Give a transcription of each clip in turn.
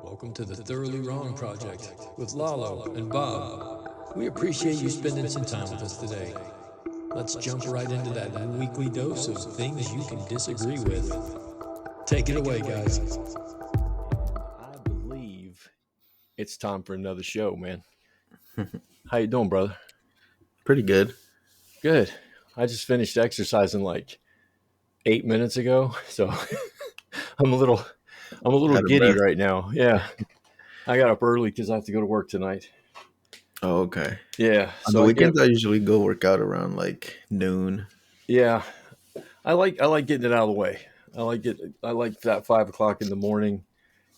Welcome to the Thoroughly Wrong Project with Lalo and Bob. We appreciate you spending some time with us today. Let's jump right into that weekly dose of things you can disagree with. Take it away, guys. I believe it's time for another show, man. How you doing, brother? Pretty good. Good. I just finished exercising like 8 minutes ago, so I'm a little Out of giddy breath. right now. Yeah, I got up early because I have to go to work tonight. Oh, okay. Yeah, On the so I get up. weekends, I usually go work out around like noon. Yeah, I like getting it out of the way. I like that 5 o'clock in the morning.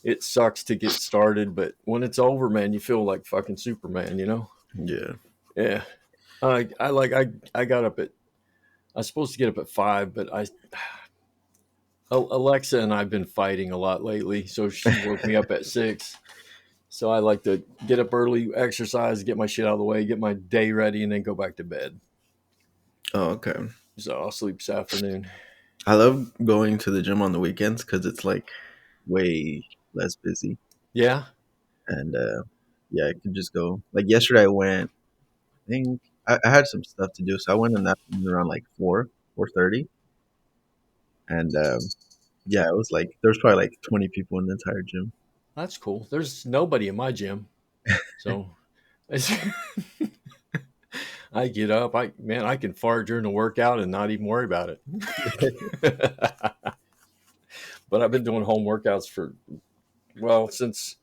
It sucks to get started, but when it's over, man, you feel like fucking Superman, you know? Yeah. Yeah. I got up at I was supposed to get up at 5, but Alexa and I've been fighting a lot lately, so she woke me up at 6. So I like to get up early, exercise, get my shit out of the way, get my day ready, and then go back to bed. Oh, okay. So I'll sleep this afternoon. I love going to the gym on the weekends because it's like way less busy. Yeah. And yeah, I can just go. Like yesterday, I went. I think I had some stuff to do, so I went in the afternoon around like 4:30, and yeah, it was like there was probably like 20 people in the entire gym. That's cool. There's nobody in my gym, so I get up. I can fart during the workout and not even worry about it. But I've been doing home workouts since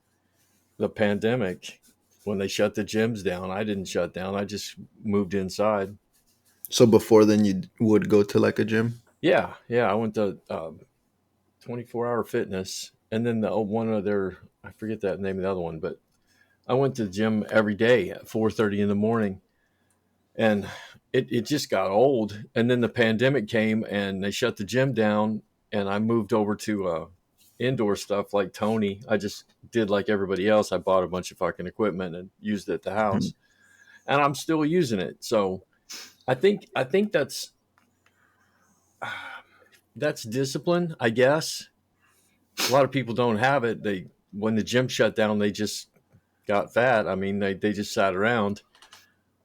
the pandemic. When they shut the gyms down, I didn't shut down. I just moved inside. So before then, you would go to like a gym. Yeah, yeah. I went to 24-hour fitness, and then the one other, I forget that name of the other one, but I went to the gym every day at 4:30 in the morning, and it just got old. And then the pandemic came, and they shut the gym down, and I moved over to indoor stuff like Tony. I just did like everybody else. I bought a bunch of fucking equipment and used it at the Mhm. house, and I'm still using it. So I think that's discipline, I guess. A lot of people don't have it. They When the gym shut down, they just got fat. I mean, they just sat around.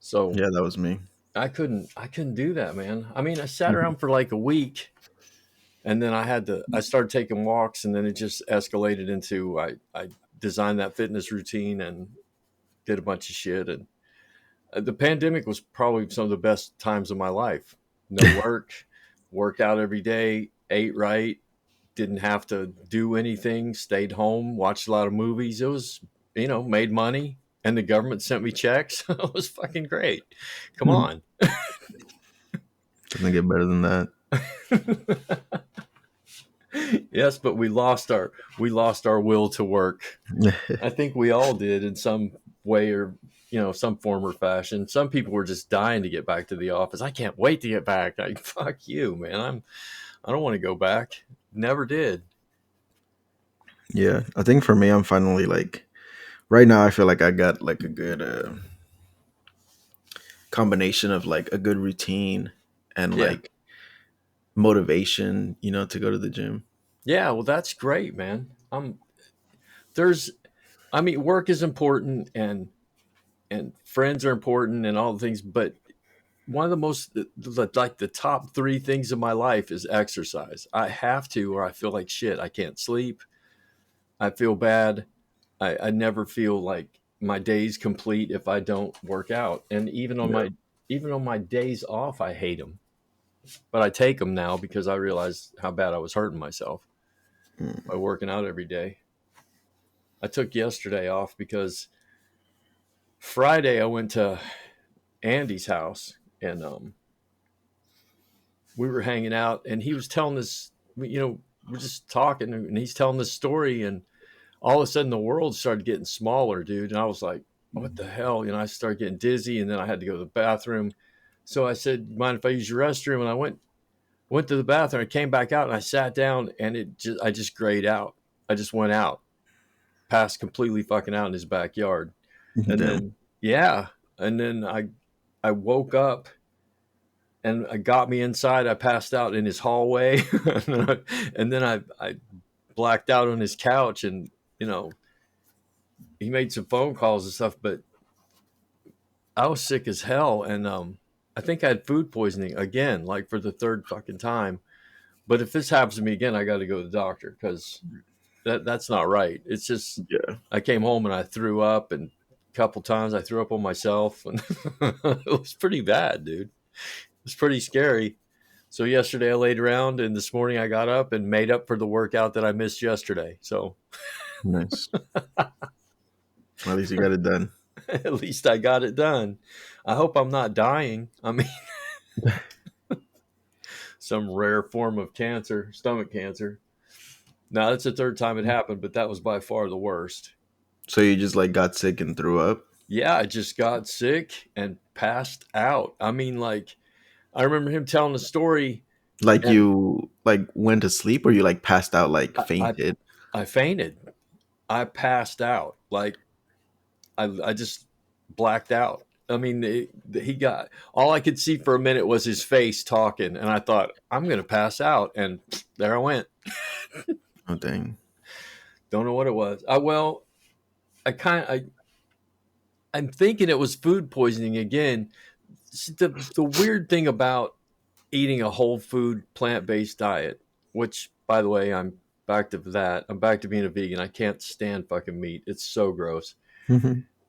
So Yeah, that was me. I couldn't do that, man. I mean, I sat around for like a week, and then I started taking walks, and then it just escalated into I designed that fitness routine and did a bunch of shit. And the pandemic was probably some of the best times of my life. No work, worked out every day, ate right, didn't have to do anything, stayed home, watched a lot of movies. It was, made money, and the government sent me checks. It was fucking great. Come on. Doesn't get better than that. Yes, but we lost our will to work. I think we all did in some way or some form or fashion. Some people were just dying to get back to the office. I can't wait to get back. Like, fuck you, man. I don't want to go back. Never did. Yeah, I think for me, I'm finally like right now. I feel like I got like a good combination of like a good routine and Yeah. like motivation, to go to the gym. Yeah, well, that's great, man. There's I mean, work is important, and friends are important and all the things, but one of the most like the top three things in my life is exercise. I have to, or I feel like shit. I can't sleep. I feel bad. I never feel like my day's complete if I don't work out. And Yeah. even on my days off, I hate them, but I take them now because I realize how bad I was hurting myself by Mm. working out every day. I took yesterday off because Friday I went to Andy's house, and we were hanging out, and he was telling this, we're just talking, and he's telling this story, and all of a sudden the world started getting smaller, dude. And I was like, what the hell? I started getting dizzy, and then I had to go to the bathroom. So I said, mind if I use your restroom? And I went to the bathroom. I came back out, and I sat down, and I just grayed out. I just went out, passed completely fucking out in his backyard. And Damn. then, yeah. And then I woke up, and I got me inside. I passed out in his hallway, and then I blacked out on his couch, and you know he made some phone calls and stuff, but I was sick as hell, and I think I had food poisoning again, like for the third fucking time. But if this happens to me again, I got to go to the doctor because that's not right. It's just Yeah. I came home and I threw up, and a couple times I threw up on myself, and it was pretty bad, dude. It was pretty scary. So yesterday I laid around, and this morning I got up and made up for the workout that I missed yesterday. So Nice. At least you got it done. at least I got it done. I hope I'm not dying. I mean, some rare form of cancer, stomach cancer. Now that's the third time it happened, but that was by far the worst. So you just like got sick and threw up? Yeah, I just got sick and passed out. I mean, like, I remember him telling the story, Like and you like went to sleep, or you like passed out, like I, I, fainted? I fainted. I passed out. Like, I just blacked out. I mean, he got all I could see for a minute was his face talking, and I thought, I'm going to pass out. And there I went. Oh dang. Don't know what it was. I kind of, I'm thinking it was food poisoning again. The weird thing about eating a whole food plant based diet, which by the way, I'm back to that. I'm back to being a vegan. I can't stand fucking meat. It's so gross.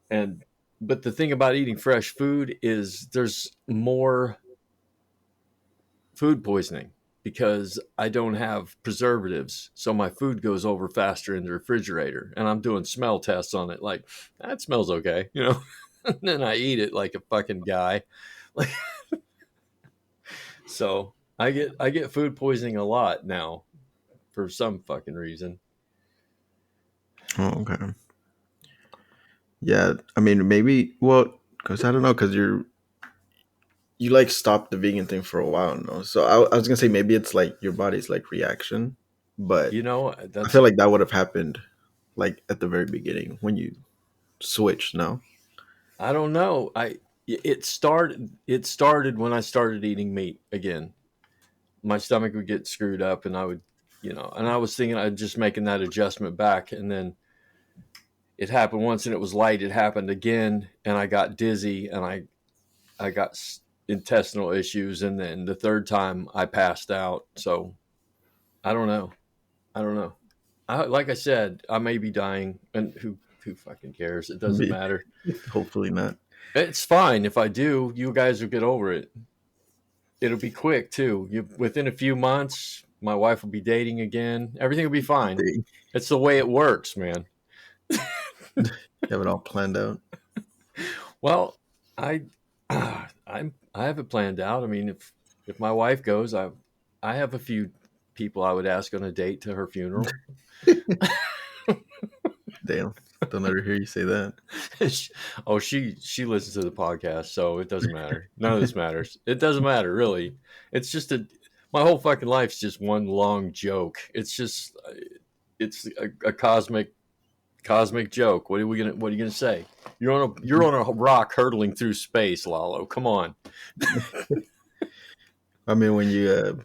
And but the thing about eating fresh food is there's more food poisoning because I don't have preservatives. So my food goes over faster in the refrigerator, and I'm doing smell tests on it like that smells okay, you know. And then I eat it like a fucking guy. Like so I get food poisoning a lot now for some fucking reason. Oh, okay. Yeah, I mean, maybe. Well, because I don't know, because you like stopped the vegan thing for a while, no? So I was gonna say maybe it's like your body's like reaction, but You know, I that's feel like that would have happened like at the very beginning when you switched. No. I don't know. It started when I started eating meat again. My stomach would get screwed up, and I would, and I was thinking I'd just making that adjustment back, and then it happened once, and it was light. It happened again, and I got dizzy, and I got intestinal issues, and then the third time I passed out. So I don't know. I don't know. Like I said, I may be dying, and who fucking cares? It doesn't Maybe. matter. Hopefully not. It's fine if I do. You guys will get over it. It'll be quick too. Within a few months, my wife will be dating again. Everything will be fine. They It's the way it works, man. have it all planned out. Well, I I have it planned out. I mean, if my wife goes, I have a few people I would ask on a date to her funeral. Damn. Don't let her hear you say that. She listens to the podcast, so it doesn't matter. None of this matters. It doesn't matter really. It's just my whole fucking life's just one long joke. It's a cosmic joke. What are you gonna say? You're on a rock hurtling through space, Lalo. Come on. I mean, when you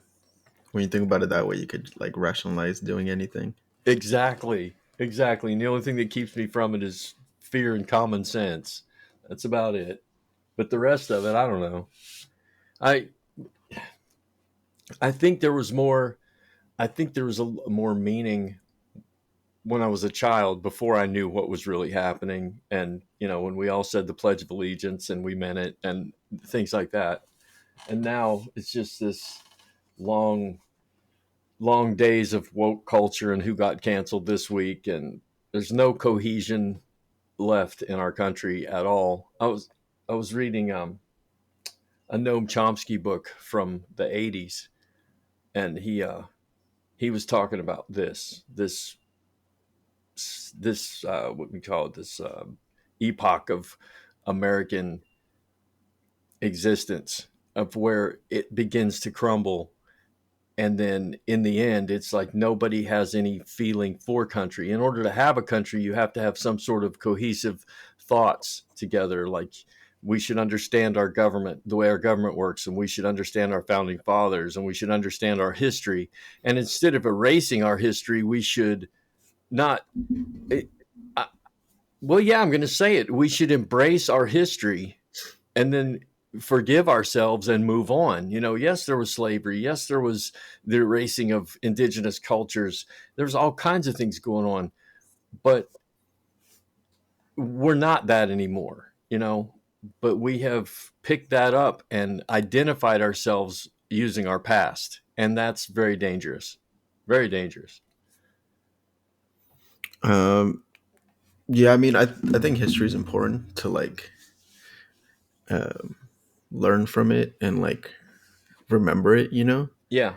think about it that way, you could like rationalize doing anything. Exactly. Exactly. And the only thing that keeps me from it is fear and common sense. That's about it. But the rest of it, I don't know. I I think there was more. I think there was a more meaning when I was a child before I knew what was really happening, and when we all said the Pledge of Allegiance and we meant it, and things like that. And now it's just this long, long days of woke culture and who got canceled this week, and there's no cohesion left in our country at all. I was reading a Noam Chomsky book from the '80s, and he was talking about this what we call it, this epoch of American existence, of where it begins to crumble, and then in the end it's like nobody has any feeling for country. In order to have a country, you have to have some sort of cohesive thoughts together, like we should understand our government, the way our government works, and we should understand our founding fathers, and we should understand our history, and instead of erasing our history, we should not it, Well, yeah, I'm going to say it. We should embrace our history and then forgive ourselves and move on. Yes, there was slavery. Yes, there was the erasing of indigenous cultures. There's all kinds of things going on, but we're not that anymore. But we have picked that up and identified ourselves using our past. And that's very dangerous. Very dangerous. Um, yeah, I mean, I think history is important to like um, learn from it and like remember it. Yeah,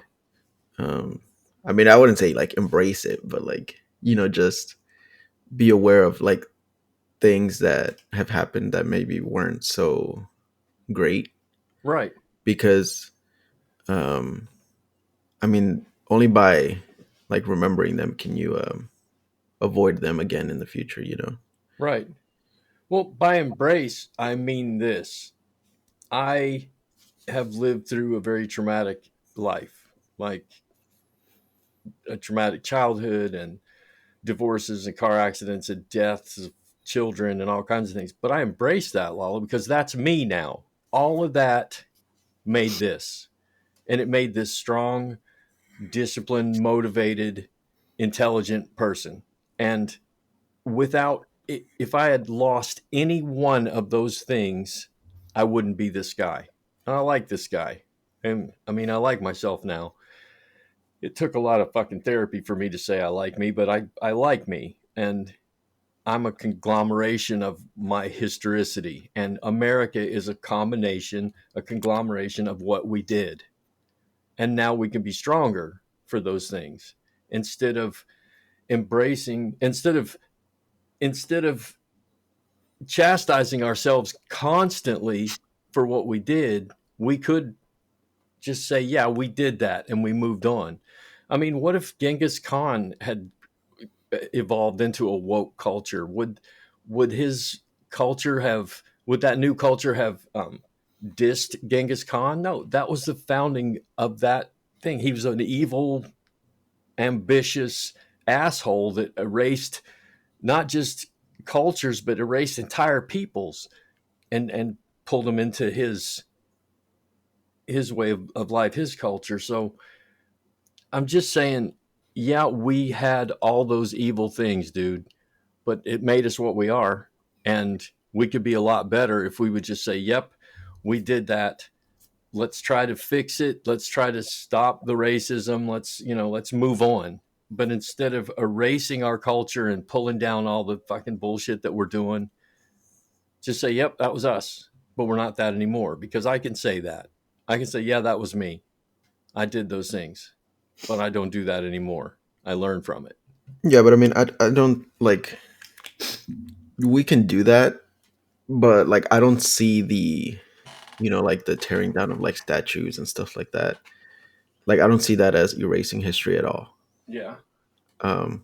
Um, I mean, I wouldn't say like embrace it, but like just be aware of like things that have happened that maybe weren't so great right. because um, I mean, only by like remembering them can you avoid them again in the future. Right. Well, by embrace, I mean this. I have lived through a very traumatic life, like a traumatic childhood and divorces and car accidents and deaths of children and all kinds of things. But I embrace that, Lala, because that's me now. All of that made this, and it made this strong, disciplined, motivated, intelligent person. And without, if I had lost any one of those things, I wouldn't be this guy. And I like this guy. And I mean, I like myself now. It took a lot of fucking therapy for me to say I like me, but I like me. And I'm a conglomeration of my historicity. And America is a combination, a conglomeration of what we did. And now we can be stronger for those things instead of instead of chastising ourselves constantly for what we did. We could just say, yeah, we did that and we moved on. I mean, what if Genghis Khan had evolved into a woke culture? Would his culture have would that new culture have dissed Genghis Khan? No, that was the founding of that thing. He was an evil, ambitious asshole that erased not just cultures but erased entire peoples and pulled them into his way of life, his culture. So I'm just saying, yeah, we had all those evil things, dude, but it made us what we are. And we could be a lot better if we would just say, yep, we did that. Let's try to fix it. Let's try to stop the racism. Let's move on. But instead of erasing our culture and pulling down all the fucking bullshit that we're doing, just say, yep, that was us. But we're not that anymore, because I can say that. I can say, yeah, that was me. I did those things, but I don't do that anymore. I learned from it. Yeah, but I mean, I don't like we can do that, but like I don't see the like the tearing down of like statues and stuff like that. Like I don't see that as erasing history at all. Yeah. Um,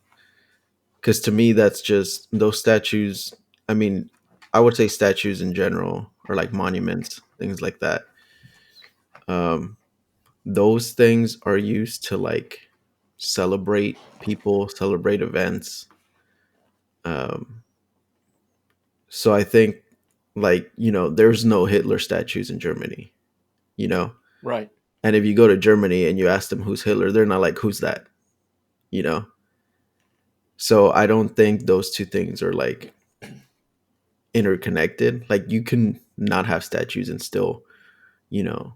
because to me that's just those statues. I mean, I would say statues in general or like monuments, things like that. Um, those things are used to like celebrate people, celebrate events. Um, so I think like there's no Hitler statues in Germany. You know, Right. and if you go to Germany and you ask them who's Hitler, they're not like who's that. You know, so I don't think those two things are like interconnected. Like you can not have statues and still, you know,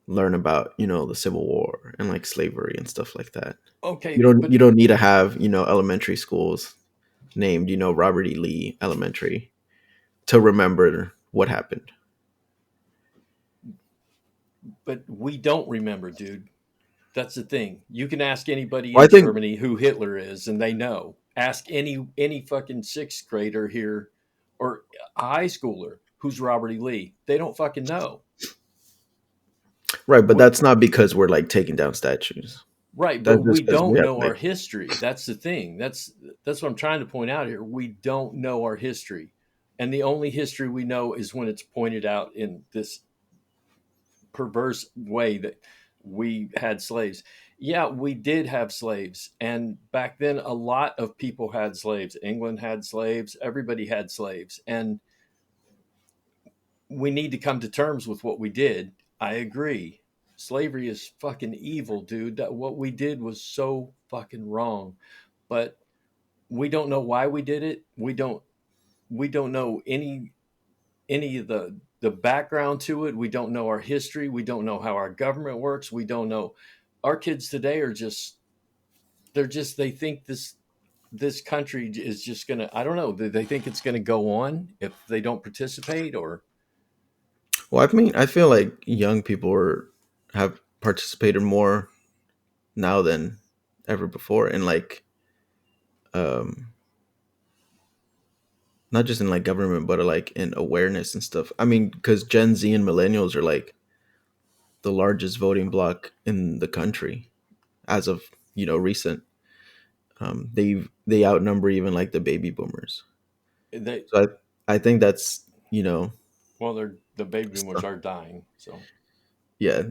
learn about, the Civil War and like slavery and stuff like that. Okay, You don't need to have, elementary schools named, Robert E. Lee Elementary to remember what happened. but we don't remember, dude. That's the thing. You can ask anybody Well, I in think Germany who Hitler is, and they know. Ask any fucking sixth grader here, or a high schooler who's Robert E. Lee. They don't fucking know. right, but What? that's not because we're like taking down statues. Right, but That's we just because we don't have know our like history. That's the thing. That's what I'm trying to point out here. We don't know our history, and the only history we know is when it's pointed out in this perverse way that we had slaves. Yeah, we did have slaves. And back then, a lot of people had slaves. England had slaves. Everybody had slaves. And we need to come to terms with what we did. I agree. Slavery is fucking evil, dude. That what we did was so fucking wrong. But we don't know why we did it. We don't know any of the background to it. We don't know our history. We don't know how our government works. We don't know. Our kids today are just they think this country is just gonna, I don't know, they think it's gonna go on if they don't participate, or Well, I mean, I feel like young people have participated more now than ever before, and like um not just in like government, but like in awareness and stuff. I mean, because Gen Z and millennials are like the largest voting bloc in the country as of recent. They outnumber even like the baby boomers. they, So I think that's well, they're the baby boomers stuff. are dying, so Yeah,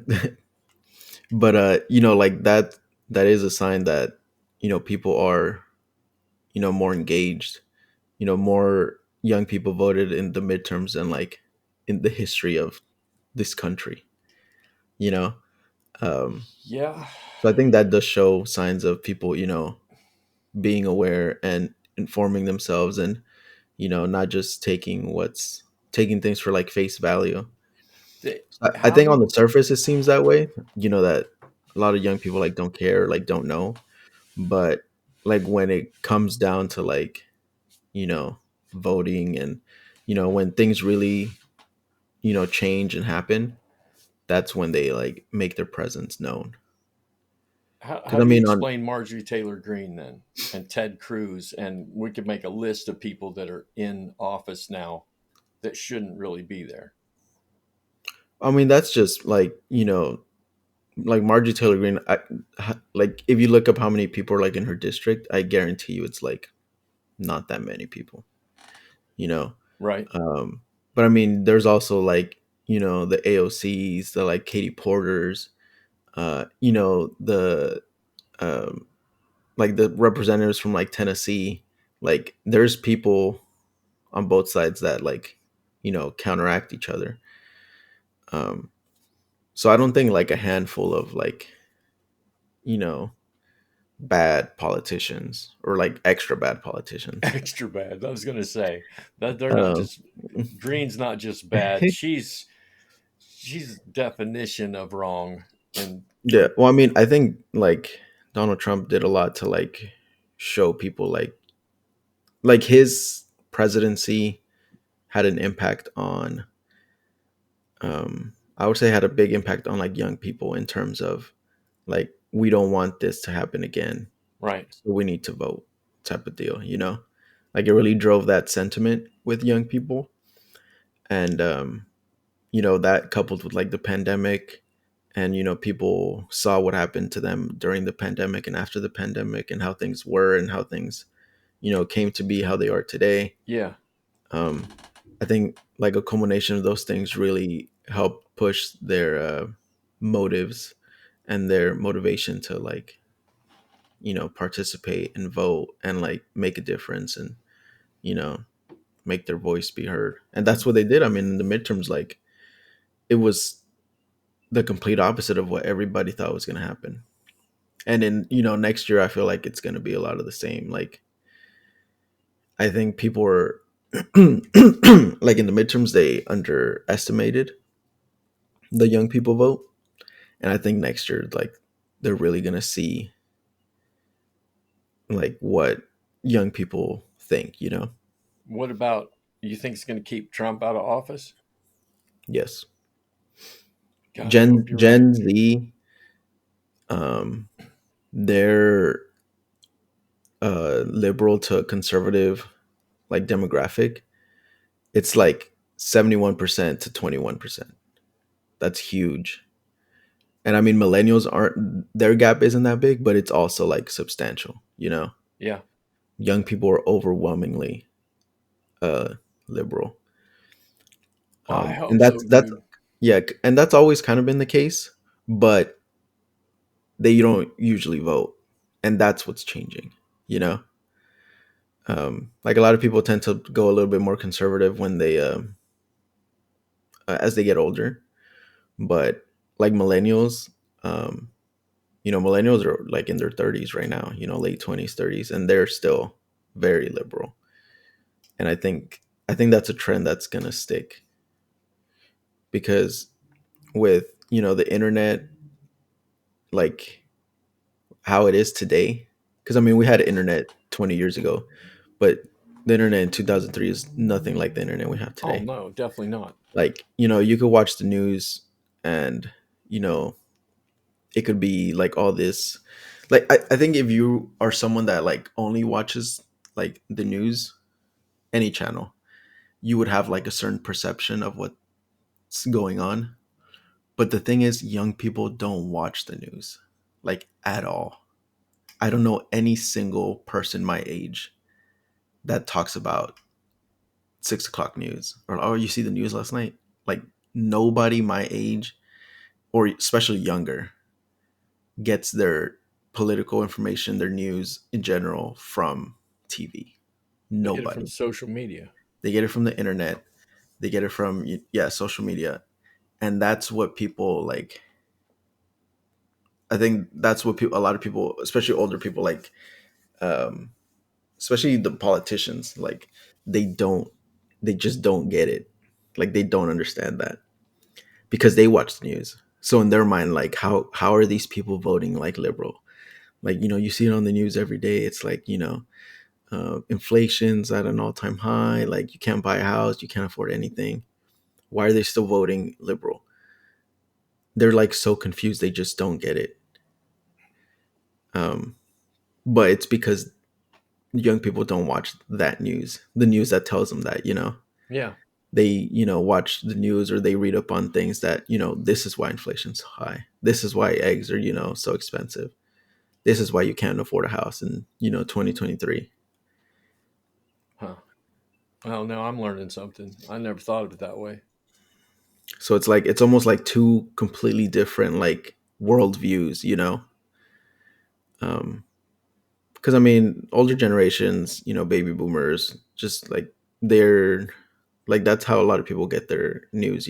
but like that is a sign that people are more engaged. More young people voted in the midterms than like in the history of this country. You know, um, yeah. so I think that does show signs of people being aware and informing themselves, and not just taking things for like face value. They, I how think on do the surface it seems that way. That a lot of young people like don't care, like don't know, but like when it comes down to like you know voting, and when things really change and happen, that's when they like make their presence known. how Because I do you mean, on explain Marjorie Taylor Greene then, and Ted Cruz, and we could make a list of people that are in office now that shouldn't really be there? I mean that's just like like Marjorie Taylor Greene. Like if you look up how many people are like in her district, I guarantee you it's like not that many people. You know, Right. um, but I mean, there's also like the AOCs, the like Katie Porters, the um, like the representatives from like Tennessee. Like there's people on both sides that like counteract each other. Um, so I don't think like a handful of like you know bad politicians or like extra bad politicians. Extra bad. I was going to say that they're not Um, just, Green's not just bad. She's definition of wrong. And yeah, well, I mean, I think like Donald Trump did a lot to like show people like his presidency had an impact on I would say had a big impact on like young people in terms of like we don't want this to happen again, right. so we need to vote type of deal. Like it really drove that sentiment with young people, and that coupled with like the pandemic, and people saw what happened to them during the pandemic and after the pandemic, and how things were and how things came to be how they are today. Yeah. um I think like a culmination of those things really helped push their motives and their motivation to like participate and vote and like make a difference, and you know make their voice be heard. And that's what they did. I mean, in the midterms, like it was the complete opposite of what everybody thought was going to happen. And in next year, I feel like it's going to be a lot of the same. Like I think people were like in the midterms, they underestimated the young people vote, and I think next year, like they're really going to see like what young people think. What about, you think it's going to keep Trump out of office? Yes. God, I gen hope you're right. gen Z, um they're liberal to conservative like demographic. It's like 71% to 21%. That's huge. And I mean, millennials aren't, their gap isn't that big, but it's also like substantial. Yeah. Young people are overwhelmingly uh liberal. Well, I And hope so, that's dude. yeah, and that's always kind of been the case. But they don't usually vote, and that's what's changing. You know, like a lot of people tend to go a little bit more conservative when they as they get older, but like millennials, um, millennials are like in their 30s right now, late 20s, 30s, and they're still very liberal. And I think that's a trend that's gonna stick because with the internet, like how it is today. Because I mean, we had internet 20 years ago, but the internet in 2003 is nothing like the internet we have Oh today. no, definitely not. Like you could watch the news, and you know it could be like all this. Like I think if you are someone that like only watches like the news, any channel, you would have like a certain perception of what's going on. But the thing is, young people don't watch the news like at all. I don't know any single person my age that talks about 6 o'clock news or, oh, you see the news last night. Like nobody my age or especially younger gets their political information, their news in general from TV. They get it from Nobody. social media. They get it from the internet. They get it from, yeah, social media. And that's what people like. I think that's what people, a lot of people, especially older people, like, um, especially the politicians, like they don't, they just don't get it. Like they don't understand that because they watch the news. So in their mind, like how are these people voting like liberal? Like you see it on the news every day. It's like inflation's at an all time high. Like you can't buy a house, you can't afford anything. Why are they still voting liberal? They're like so confused. They just don't get it. Um, but it's because young people don't watch that news, the news that tells them that Yeah. they watch the news or they read up on things that this is why inflation's high, this is why eggs are so expensive, this is why you can't afford a house in 2023. Huh. Well, now I'm learning something. I never thought of it that way. So it's like it's almost like two completely different like worldviews, um because I mean older generations, baby boomers, just like they're like that's how a lot of people get their news,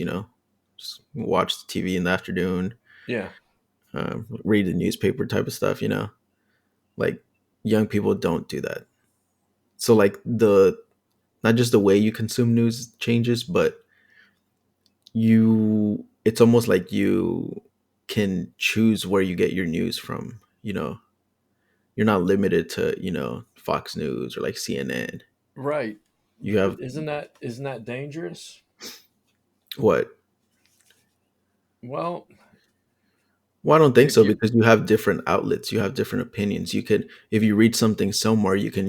just watch the TV in the afternoon, Yeah. read the newspaper type of stuff, like young people don't do that. So like the not just the way you consume news changes, but it's almost like you can choose where you get your news from. You're not limited to Fox News or like CNN. Right. You But have isn't that dangerous? what? Well, Well, I don't think if so you because you have different outlets, you have different opinions. You could, if you read something somewhere, you can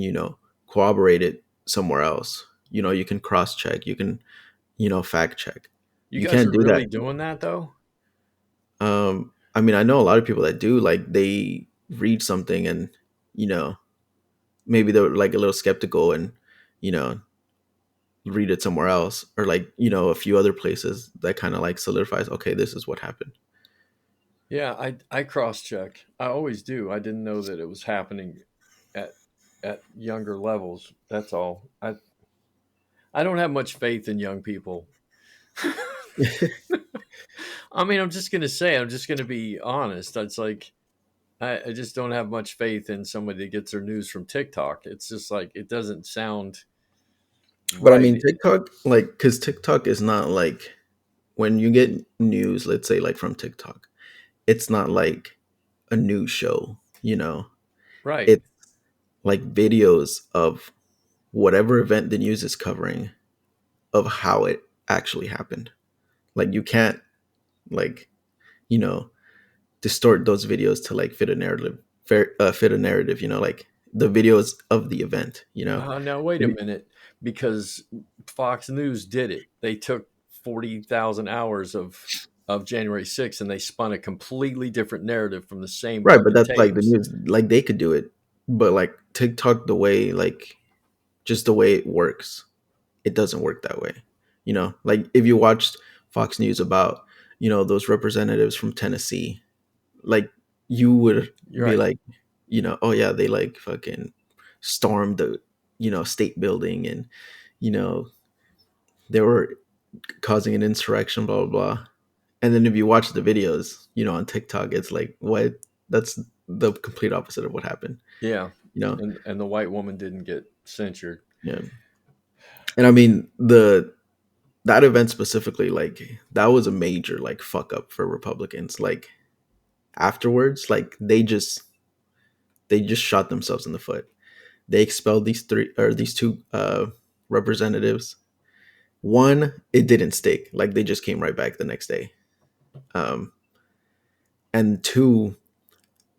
corroborate it somewhere else. You can cross check, you can fact check. you You guys can't are do that. really doing that though? I mean, I know a lot of people that do. Like they read something and you know maybe they're like a little skeptical and you know read it somewhere else or like a few other places that kind of like solidifies. Okay, this is what happened. Yeah, I cross check. I always do. I didn't know that it was happening at younger levels. That's all. I don't have much faith in young people. I mean, I'm just gonna say, I'm just gonna be honest. It's like I just don't have much faith in somebody that gets their news from TikTok. It's just like it doesn't sound But I mean, right. TikTok, like, because TikTok is not like when you get news, let's say, like from TikTok, it's not like a news show, Right. it's like videos of whatever event the news is covering, of how it actually happened. Like, you can't, like, you know, distort those videos to like fit a narrative, fit a narrative, like the videos of the event, Now wait a minute, because Fox News did it. They took 40,000 hours of January 6th and they spun a completely different narrative from the same Right, but fucking that's like the tapes. news. Like they could do it, but like TikTok, the way like just the way it works, it doesn't work that way. Like if you watched Fox News about those representatives from Tennessee, like you would You're be right. like, oh yeah, they like fucking stormed the, state building, and you know they were causing an insurrection, blah blah blah. And then if you watch the videos, on TikTok, it's like, what? That's the complete opposite of what happened. Yeah, You know, and the white woman didn't get censured. yeah. And I mean, the that event specifically, like that was a major like fuck up for Republicans. Like afterwards, like they just shot themselves in the foot. They expelled these two representatives. One, it didn't stick. Like they just came right back the next day. Um, and two,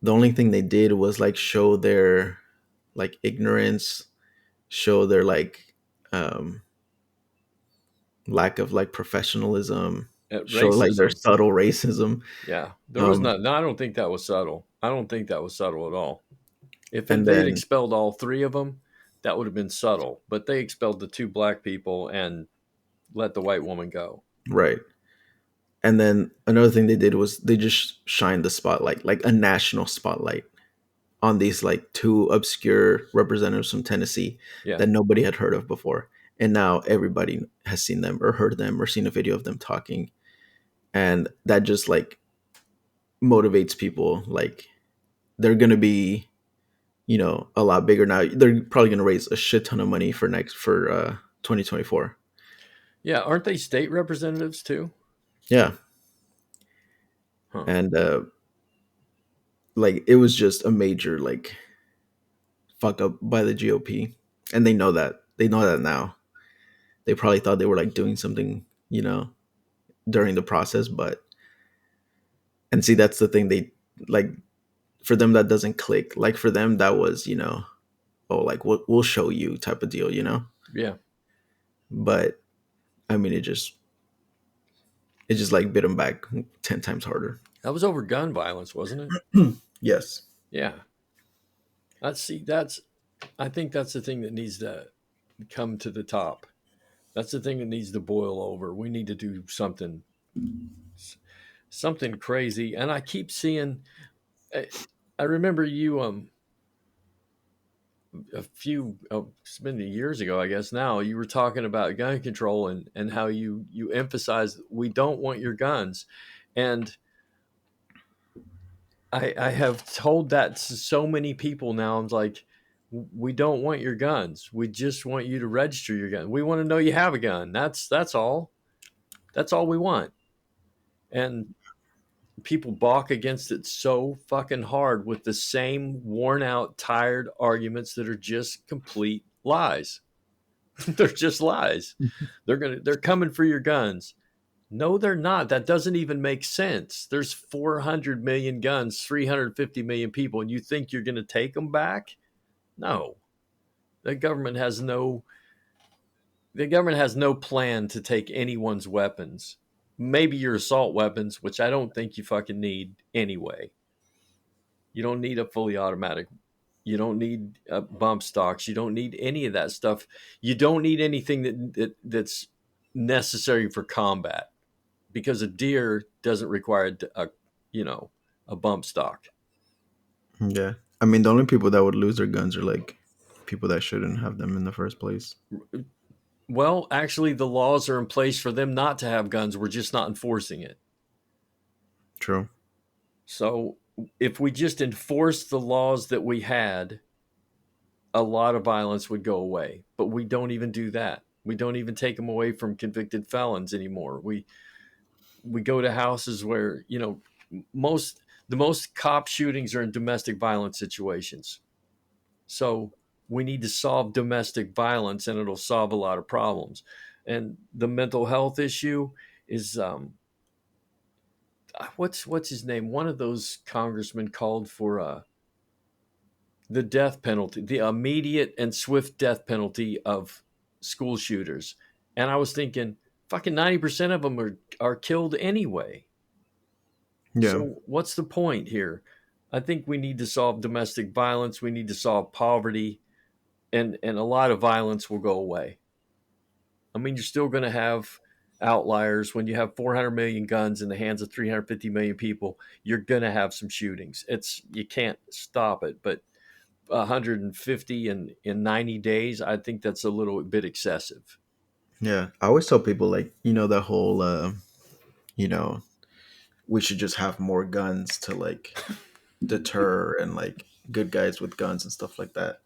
the only thing they did was like show their like ignorance, show their like um, lack of like professionalism, show like their Racism. subtle racism. Yeah, there was Um, not. No, I don't think that was subtle. I don't think that was subtle at all. If and they had then expelled all three of them, that would have been subtle. But they expelled the two black people and let the white woman go. right. And then another thing they did was they just shined the spotlight, like a national spotlight, on these like two obscure representatives from Tennessee Yeah, that nobody had heard of before. And now everybody has seen them or heard them or seen a video of them talking. And that just like motivates people. Like they're going to be, a lot bigger now. They're probably going to raise a shit ton of money for 2024. yeah. Aren't they state representatives too? Yeah. Huh. And like it was just a major like fuck up by the GOP. And they know that. They know that now. They probably thought they were like doing something, during the process, but and see that's the thing, they like, for them that doesn't click. Like for them that was, oh, like we'll show you type of deal. Yeah, But I mean it just like bit them back 10 times harder. that was over gun violence, wasn't it? Yes. Yeah. That's see. That's. I think that's the thing that needs to come to the top. That's the thing that needs to boil over. We need to do something crazy. And I keep seeing. I, I remember you a few it's been years ago, I guess now, you were talking about gun control and how you emphasize we don't want your guns. And I have told that to so many people now. I'm like, we don't want your guns. We just want you to register your gun. We want to know you have a gun. That's all. That's all we want. And people balk against it so fucking hard with the same worn out, tired arguments that are just complete lies. They're just lies. They're coming for your guns. No, they're not. That doesn't even make sense. There's 400 million guns, 350 million people, and you think you're going to take them back? No. The government has no the government has no plan to take anyone's weapons. Maybe your assault weapons, which I don't think you fucking need anyway. You don't need a fully automatic. You don't need bump stocks. You don't need any of that stuff. You don't need anything that's necessary for combat, because a deer doesn't require you know a bump stock. Yeah. I mean, the only people that would lose their guns are like people that shouldn't have them in the first place. Well, actually, the laws are in place for them not to have guns. We're just not enforcing it. True. So if we just enforce the laws that we had, a lot of violence would go away. But we don't even do that. We don't even take them away from convicted felons anymore. We go to houses where most the most cop shootings are in domestic violence situations. So we need to solve domestic violence, and it'll solve a lot of problems. And the mental health issue is what's his name? One of those congressmen called for the death penalty, the immediate and swift death penalty of school shooters. And I was thinking, fucking 90% of them are killed anyway. Yeah. So what's the point here? I think we need to solve domestic violence. We need to solve poverty, and a lot of violence will go away. I mean, you're still going to have outliers. When you have 400 million guns in the hands of 350 million people, you're going to have some shootings. You can't stop it, but 150 in 90 days, I think that's a little bit excessive. Yeah, I always tell people like the whole you know we should just have more guns to like deter and like good guys with guns and stuff like that.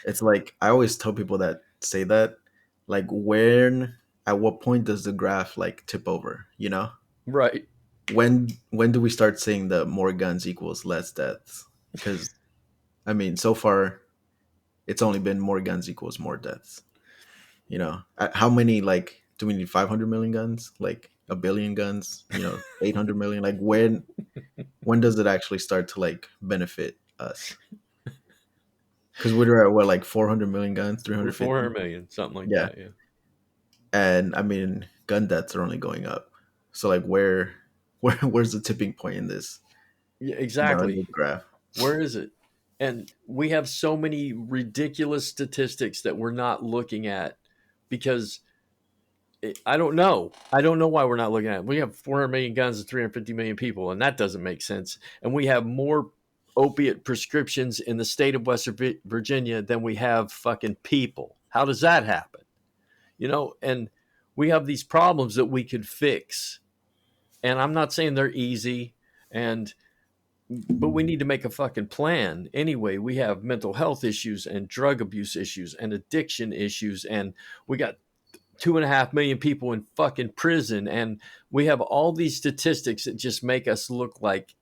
It's like I always tell people that say that, like, at what point does the graph like tip over? Right. When do we start saying that more guns equals less deaths? Because I mean, so far it's only been more guns equals more deaths. How many like do we need? 500 million guns? Like a billion guns? 800 million? Like when does it actually start to like benefit us? Because we're at what, like 400 million guns, We're 400 350? million, something like Yeah. that. Yeah. And I mean, gun deaths are only going up. So like where's the tipping point in this, Yeah, in exactly. this graph? Where is it? And we have so many ridiculous statistics that we're not looking at because I don't know. I don't know why we're not looking at it. We have 400 million guns and 350 million people, and that doesn't make sense. And we have more opiate prescriptions in the state of West Virginia than we have fucking people. How does that happen? And we have these problems that we could fix. And I'm not saying they're easy, but we need to make a fucking plan. Anyway, we have mental health issues and drug abuse issues and addiction issues, and we got 2.5 million people in fucking prison, and we have all these statistics that just make us look like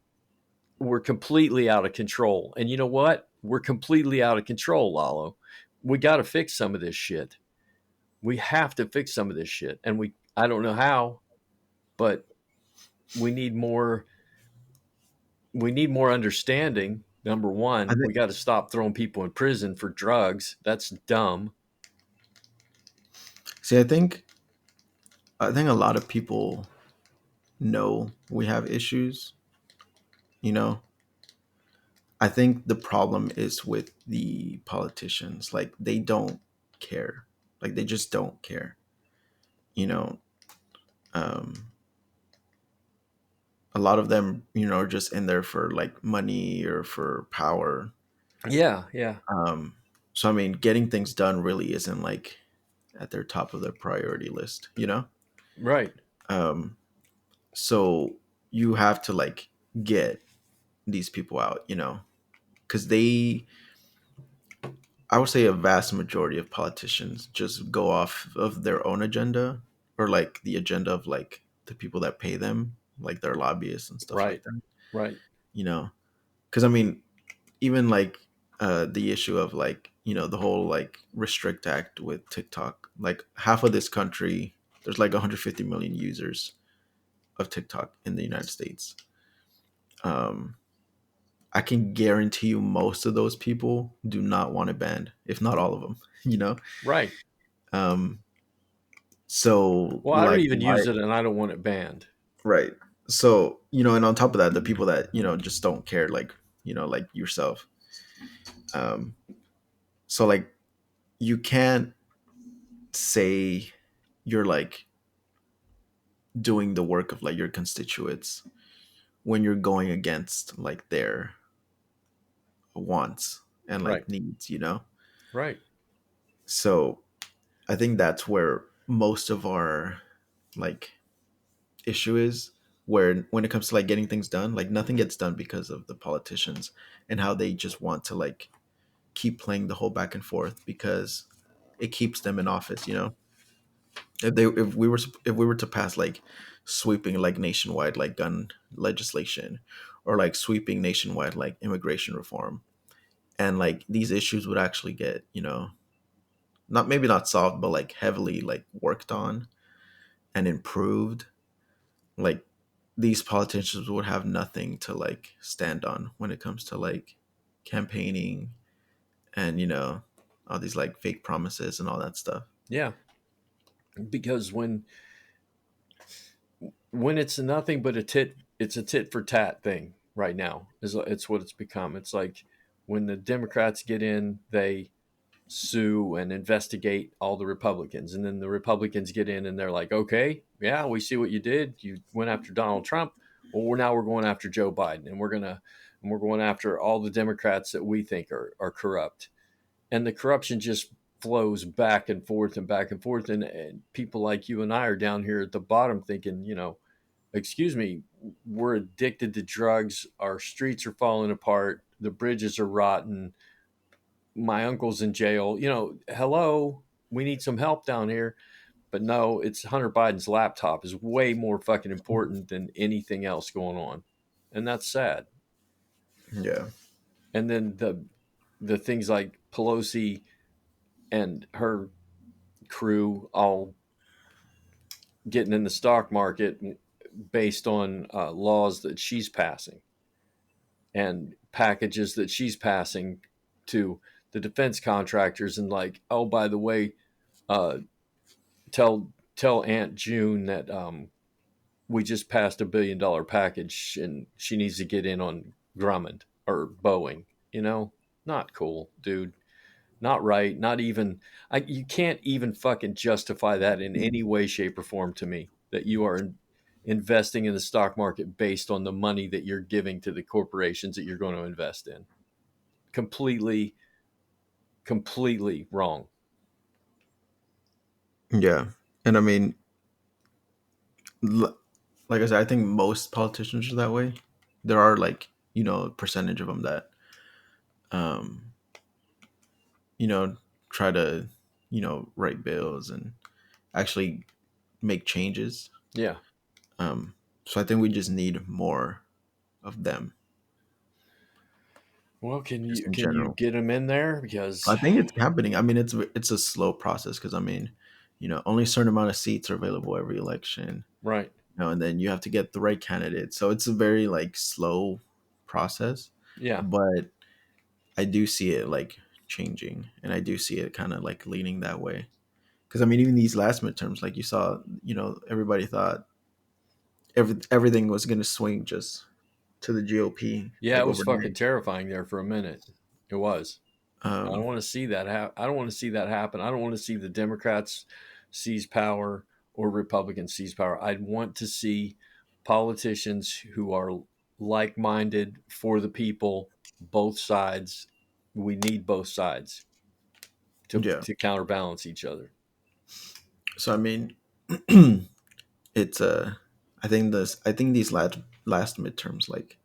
we're completely out of control. And you know what? We're completely out of control, Lalo. We got to fix some of this shit. We have to fix some of this shit, and I don't know how, but we need more. We need more understanding. Number I one, think we got to stop throwing people in prison for drugs. That's dumb. See, I think a lot of people know we have issues, you know. I think the problem is with the politicians. Like they don't care. Like they just don't care. You know, um a lot of them, are just in there for like money or for power. Yeah, yeah, Um so I mean, getting things done really isn't like at their top of their priority list. right, Um so you have to like get these people out, because I would say a vast majority of politicians just go off of their own agenda or like the agenda of like the people that pay them, like their lobbyists and stuff like right, that. right, You know, because I mean, even like the issue of like the whole like restrict act with TikTok, like half of this country, there's like 150 million users of TikTok in the United States. Um, I can guarantee you most of those people do not want it banned, if not all of them. You know, right. um, so Well, I don't like even why? use it, and I don't want it banned. Right. So and on top of that, the people that just don't care, like yourself. Um, so like you can't say you're like doing the work of like your constituents when you're going against like their wants and Right, like needs. right, So I think that's where most of our like issue is, where when it comes to like getting things done, like nothing gets done because of the politicians and how they just want to like keep playing the whole back and forth because it keeps them in office. If we were to pass like sweeping like nationwide like gun legislation, or like sweeping nationwide like immigration reform, and like these issues would actually get not, maybe not solved, but like heavily like worked on and improved, like these politicians would have nothing to like stand on when it comes to like campaigning and all these like fake promises and all that stuff. yeah. Because when it's nothing but it's a tit for tat thing right now. It's what it's become. It's like when the Democrats get in, they sue and investigate all the Republicans. And then the Republicans get in and they're like, okay, yeah, we see what you did. You went after Donald Trump. Well, now we're going after Joe Biden, and we're going after all the Democrats that we think are corrupt. And the corruption just flows back and forth and back and forth. And people like you and I are down here at the bottom thinking, excuse me, we're addicted to drugs. Our streets are falling apart. The bridges are rotten. My uncle's in jail. Hello, we need some help down here. But no, it's Hunter Biden's laptop is way more fucking important than anything else going on. And that's sad. Yeah. And then the things like Pelosi and her crew all getting in the stock market based on laws that she's passing and packages that she's passing to the defense contractors, and like, oh, by the way, uh, tell Aunt June that we just passed $1 billion package and she needs to get in on Grumman or Boeing. Not cool, dude. Not right. Not even. You can't even fucking justify that in any way, shape, or form to me that you are investing in the stock market based on the money that you're giving to the corporations that you're going to invest in. Completely, completely wrong. Yeah. And I mean, like I said, I think most politicians are that way. There are like, a percentage of them that, um, you know, try to, write bills and actually make changes. Yeah. Um, so I think we just need more of them, Well, can just you in can you general. get them in there? Because I think it's happening. I mean, it's a slow process because I mean, only a certain amount of seats are available every election. right. And then you have to get the right candidate. So it's a very like slow process, Yeah. but I do see it like changing, and I do see it kind of like leaning that way. Because I mean, even these last midterms, like you saw, everybody thought everything was going to swing just to the GOP Yeah, like it was fucking overnight. terrifying there for a minute. It was. I don't Um, want to see that I don't want to see that happen. I don't want to see the Democrats seize power or Republicans seize power. I'd want to see politicians who are like-minded for the people, both sides. We need both sides to yeah. counterbalance each other. So I mean, it's I think these last midterms like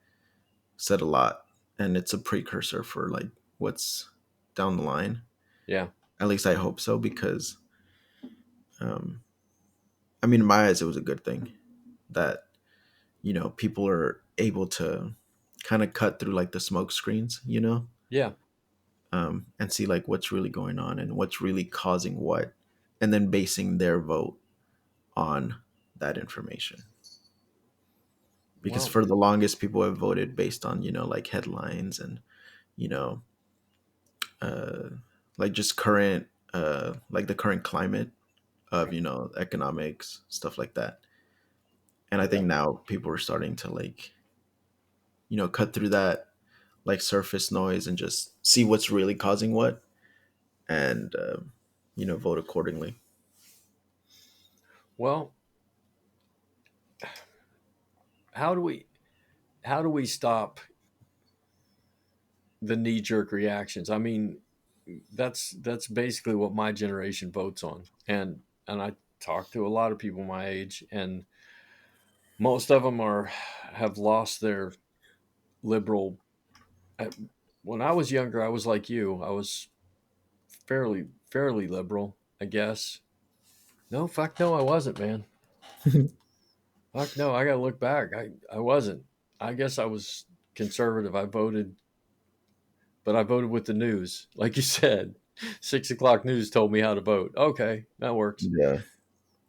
said a lot, and it's a precursor for like what's down the line. Yeah. At least I hope so, because um, I mean, in my eyes, it was a good thing that people are able to kind of cut through like the smoke screens, Yeah. and see like what's really going on and what's really causing what, and then basing their vote on that information. Because Well, for the longest, people have voted based on like headlines and you know uh, like just current like the current climate of economics, stuff like that. And I yeah. think now people are starting to like cut through that like surface noise and just see what's really causing what, and vote accordingly. Well, how do we stop the knee jerk reactions? I mean, that's basically what my generation votes on, and I talk to a lot of people my age, and most of them have lost their liberal. uh, When I was younger, I was like you. I was fairly liberal, I guess. No, fuck no, I wasn't, man. Fuck no, I gotta look back. I wasn't. I guess I was conservative. But I voted with the news, like you said. 6 o'clock news told me how to vote. Okay, that works. Yeah,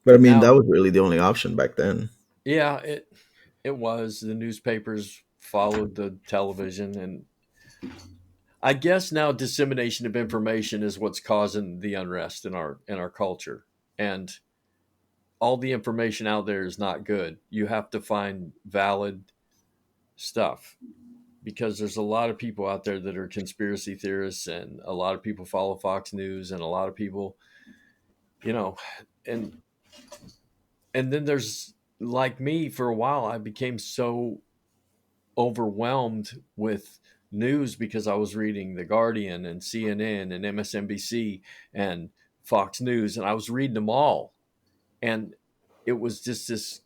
but I mean that Now, was really the only option back then. yeah, it was the newspapers followed the television, and I guess now dissemination of information is what's causing the unrest in our culture. And all the information out there is not good. You have to find valid stuff because there's a lot of people out there that are conspiracy theorists, and a lot of people follow Fox News, and a lot of people, you know, and then there's, like me, for a while I became so overwhelmed with news because I was reading The Guardian and CNN and MSNBC and Fox News, and I was reading them all, and it was just this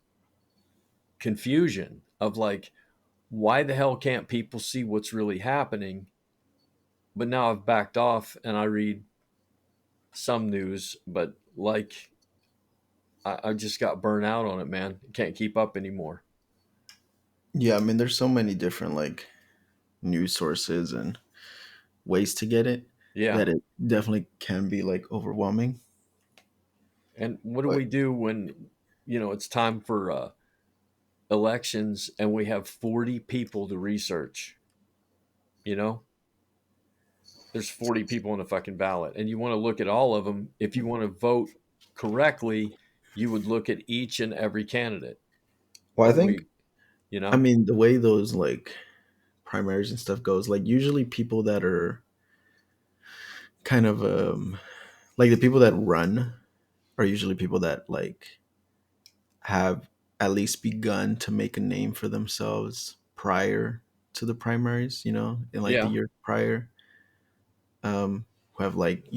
confusion of like, why the hell can't people see what's really happening? But now I've backed off and I read some news, but like, I just got burnt out on it, man. Can't keep up anymore. Yeah, I mean, there's so many different like news sources and ways to get it Yeah. that it definitely can be like overwhelming. And what do But we do when, it's time for elections and we have 40 people to research? You know, there's 40 people on a fucking ballot, and you want to look at all of them. If you want to vote correctly, you would look at each and every candidate. well, I But think, we, I mean, the way those like primaries and stuff goes, like usually people that are kind of like the people that run are usually people that like have at least begun to make a name for themselves prior to the primaries, in like the yeah. year prior, who have like,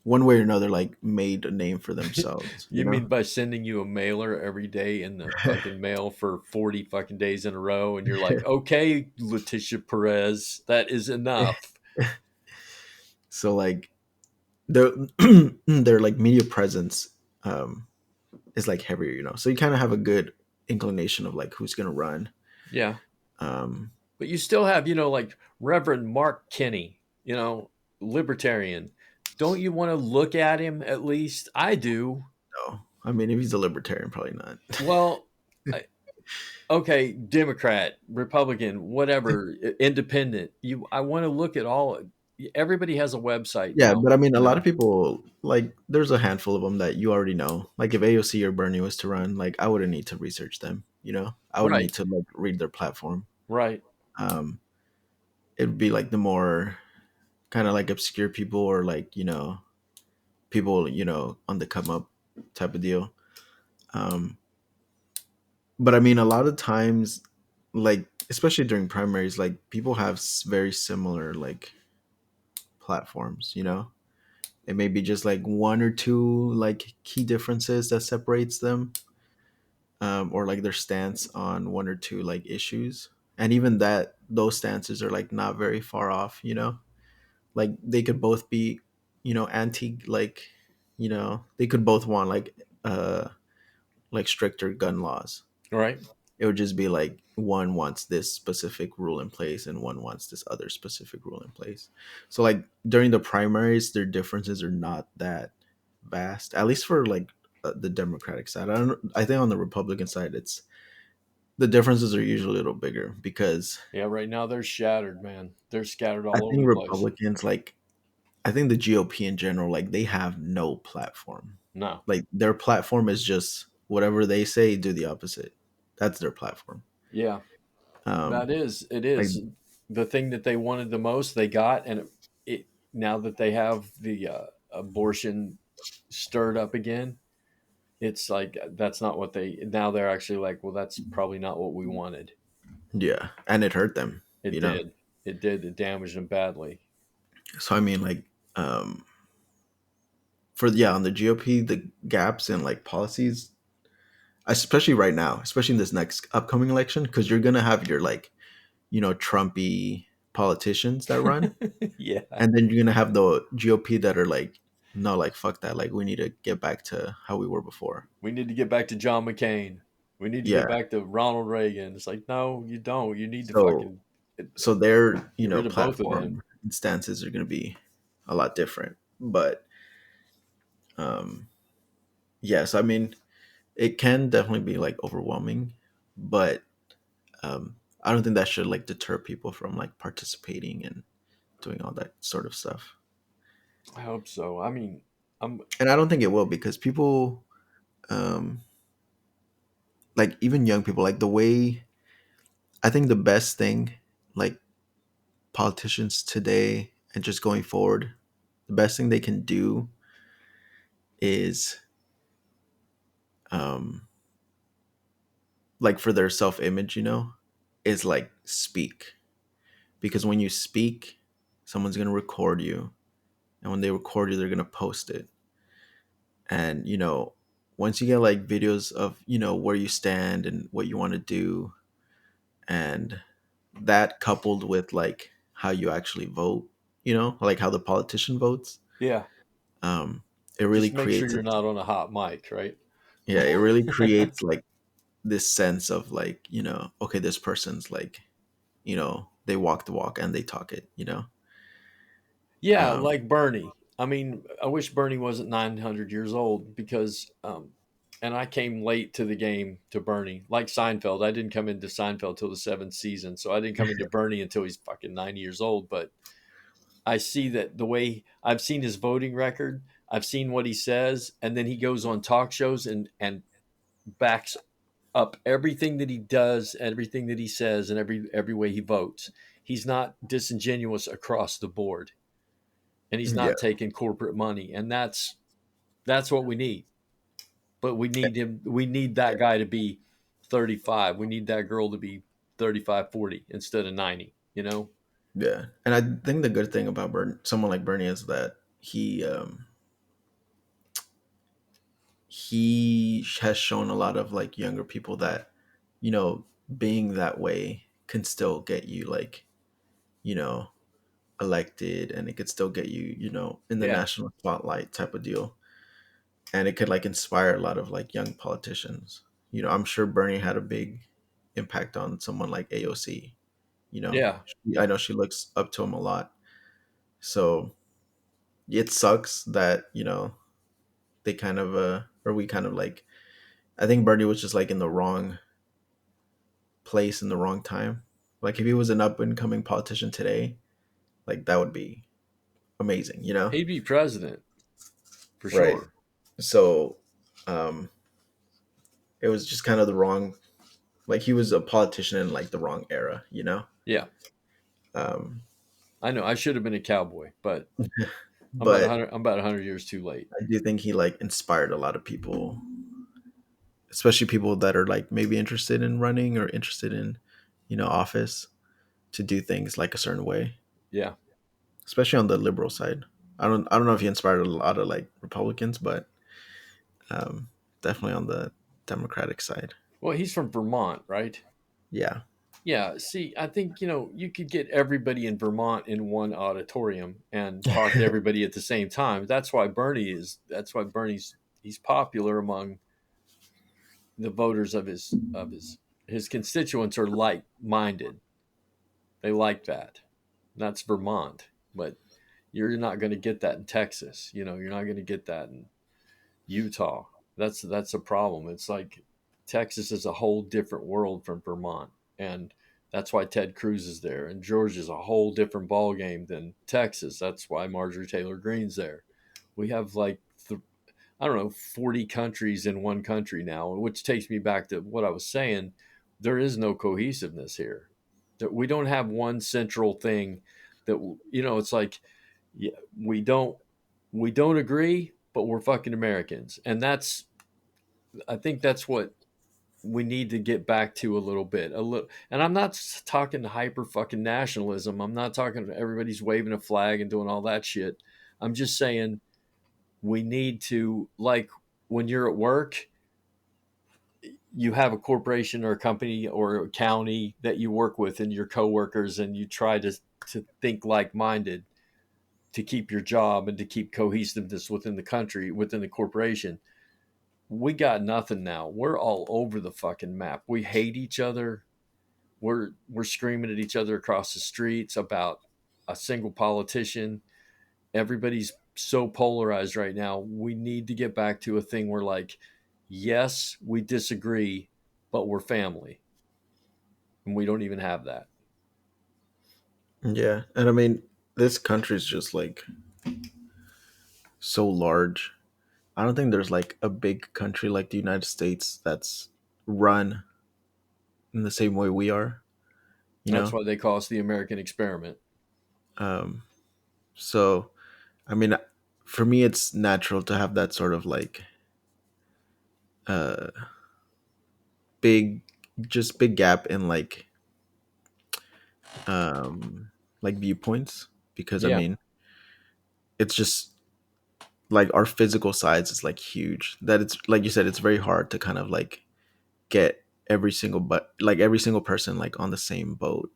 one way or another, like made a name for themselves, You mean by sending you a mailer every day in the fucking mail for 40 fucking days in a row, and you're like, okay, Letitia Perez, that is enough. So like their their like media presence um is like heavier, so you kind of have a good inclination of like who's gonna run. Yeah. um But you still have, like Reverend Mark Kinney, libertarian. Don't you want to look at him at least? I do. no, I mean, if he's a libertarian, probably not. Well, I, okay, Democrat, Republican, whatever, independent. I want to look at all. Everybody has a website Yeah, now, but I mean, a lot of people, like, there's a handful of them that you already know. Like, if AOC or Bernie was to run, like, I wouldn't need to research them. I would Right, need to like read their platform. right, Um, it would be like the more kind of like obscure people, or like people on the come up type of deal. Um, but I mean, a lot of times, like especially during primaries, like people have very similar like platforms. It may be just like one or two like key differences that separates them, or like their stance on one or two like issues, and even that those stances are like not very far off. Like they could both be anti, like they could both want like stricter gun laws. right. It would just be like one wants this specific rule in place and one wants this other specific rule in place. So like during the primaries, their differences are not that vast, at least for like the Democratic side. I think on the Republican side, it's the differences are usually a little bigger, because Yeah, right now they're shattered, man. They're scattered I all over think the place. Republicans, like, I think the GOP in general, like they have no platform. No. Like their platform is just whatever they say, do the opposite. That's their platform. Yeah, Um, that is, it like is the thing that they wanted the most. They got, and now that they have the abortion stirred up again, it's like that's not what they. Now they're actually like, well, that's probably not what we wanted. yeah, and it hurt them, It you know. did. It did. It damaged them badly. So I mean, like, for on the GOP, the gaps in like policies, especially right now, especially in this next upcoming election, because you're gonna have your like Trumpy politicians that run, Yeah, and then you're gonna have the GOP that are like, no, like fuck that, like we need to get back to how we were before. we need to get back to John McCain. We need to get Yeah. back to Ronald Reagan. It's like, no, you don't. You need to So fucking their get rid of both of them. platform and stances are gonna be a lot different. But um yes, I mean, it can definitely be like overwhelming, but I don't think that should like deter people from like participating and doing all that sort of stuff. I hope so. I mean, I'm And I don't think it will, because people, um, like even young people, like the way I think the best thing, like politicians today and just going forward, the best thing they can do is um like for their self image, is like speak. Because when you speak, someone's gonna record you. And when they record you, they're gonna post it. And once you get like videos of, where you stand and what you want to do, and that coupled with like how you actually vote, like how the politician votes, Yeah. um, it really Just make sure creates a you're not on a hot mic, right? yeah, it really creates like this sense of like, okay, this person's like, they walk the walk and they talk it. Yeah, Um, like Bernie. I mean, I wish Bernie wasn't 900 years old because, and I came late to the game to Bernie, like Seinfeld. I didn't come into Seinfeld till the seventh season, so I didn't come into Bernie until he's fucking 90 years old. But I see that the way I've seen his voting record, I've seen what he says, and then he goes on talk shows and backs up everything that he does, everything that he says, and every way he votes. He's not disingenuous across the board, and he's yeah, not taking corporate money, and that's what we need. But we need him. We need that guy to be 35. We need that girl to be 35, 40 instead of 90. yeah. And I think the good thing about someone like Bernie is that he has shown a lot of like younger people that being that way can still get you like you know elected, and it could still get you in the Yeah, national spotlight type of deal, and it could like inspire a lot of like young politicians. I'm sure Bernie had a big impact on someone like AOC. yeah. I know she looks up to him a lot, so it sucks that they kind of or we kind of like, I think Bernie was just like in the wrong place in the wrong time. Like if he was an up and coming politician today, like that would be amazing. He'd be president for Right. sure. So um it was just kind of the wrong, like he was a politician in like the wrong era. Yeah, Um I know. I should have been a cowboy, but I'm about but 100. I'm about 100 years too late. I do think he like inspired a lot of people, especially people that are like maybe interested in running or interested in office, to do things like a certain way, Yeah. especially on the liberal side. I don't know if he inspired a lot of like Republicans, but um, definitely on the Democratic side. Well, he's from Vermont, right? Yeah, Yeah. See, I think you could get everybody in Vermont in one auditorium and talk to everybody at the same time. That's why Bernie is. That's why Bernie's. He's popular among the voters of his constituents are like minded. They like that. That's Vermont, but you're not going to get that in Texas. You're not going to get that in Utah. That's a problem. It's like Texas is a whole different world from Vermont, and that's why Ted Cruz is there. And Georgia's a whole different ball game than Texas. That's why Marjorie Taylor Greene's there. We have like I don't know 40 countries in one country now, which takes me back to what I was saying. There is no cohesiveness here. That we don't have one central thing that it's like yeah, we don't we don't agree, but we're fucking Americans. And I think that's what we need to get back to a little bit. A little, and I'm not talking hyper fucking nationalism. I'm not talking everybody's waving a flag and doing all that shit. I'm just saying we need to, like, when you're at work, you have a corporation or a company or a county that you work with and your coworkers, and you try to think like-minded to keep your job and to keep cohesiveness within the country, within the corporation. We got nothing now. We're all over the fucking map. We hate each other. We're screaming at each other across the streets about a single politician. Everybody's so polarized right now. We need to get back to a thing where, like, yes, we disagree, but we're family. And we don't even have that. yeah, and I mean this country's just like so large. I don't think there's like a big country like the United States that's run in the same way we are. you That's know. why they call us the American experiment. So, I mean, for me, it's natural to have that sort of like uh, big, just big gap in um, like viewpoints because I Yeah, mean, it's just like our physical size is like huge. That it's like you said, it's very hard to kind of like get every single person like on the same boat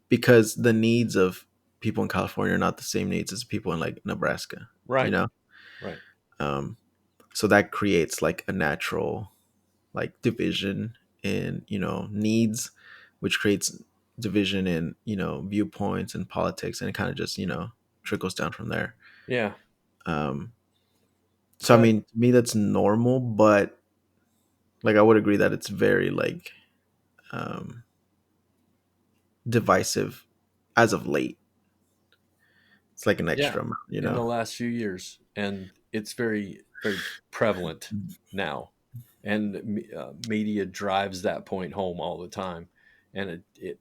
because the needs of people in California are not the same needs as people in like Nebraska, you right, know. right. Um, so that creates like a natural like division in needs, which creates division in viewpoints and politics, and it kind of just trickles down from there. Yeah, Um, so I but mean, to me that's normal, but like I would agree that it's very like um, divisive as of late. It's like an yeah, extra amount, in the last few years, and it's very, very prevalent now, and media drives that point home all the time, and it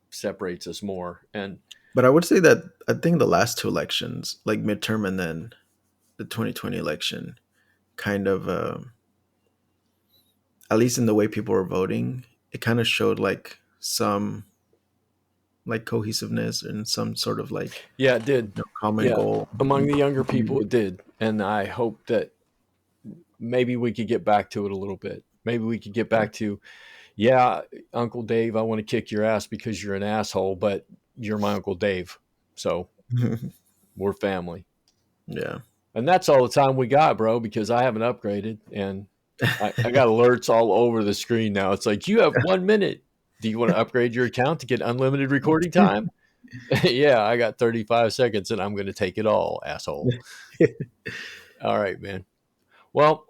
separates us more. And But I would say that I think the last two elections, like midterm and then the 2020 election, kind of, at least in the way people were voting, it kind of showed like some like cohesiveness and some sort of like yeah, it did. common Yeah, goal among and the younger people, community. it did, and I hope that maybe we could get back to it a little bit. Maybe we could get back to, yeah, Uncle Dave, I want to kick your ass because you're an asshole, but you're my Uncle Dave, so we're family. Yeah. And that's all the time we got, bro, because I haven't upgraded, and I got alerts all over the screen now. It's like, you have 1 minute. Do you want to upgrade your account to get unlimited recording time? Yeah, I got 35 seconds and I'm going to take it all, asshole. All right, man. Well,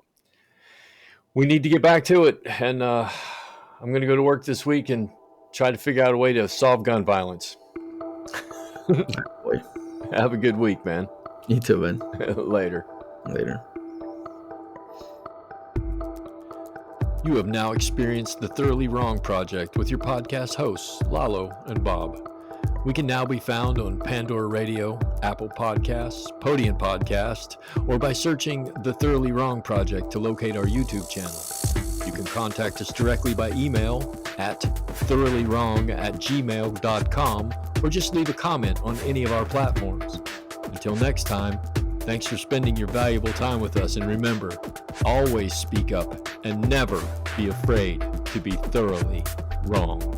we need to get back to it. And I'm going to go to work this week and try to figure out a way to solve gun violence. Boy. Have a good week, man. You too, man. Later. Later. You have now experienced the Thoroughly Wrong Project with your podcast hosts, Lalo and Bob. We can now be found on Pandora Radio, Apple Podcasts, Podium Podcast, or by searching The Thoroughly Wrong Project to locate our YouTube channel. You can contact us directly by email at thoroughly-wrong@gmail.com, or just leave a comment on any of our platforms. Until next time, thanks for spending your valuable time with us, and remember, always speak up and never be afraid to be thoroughly wrong.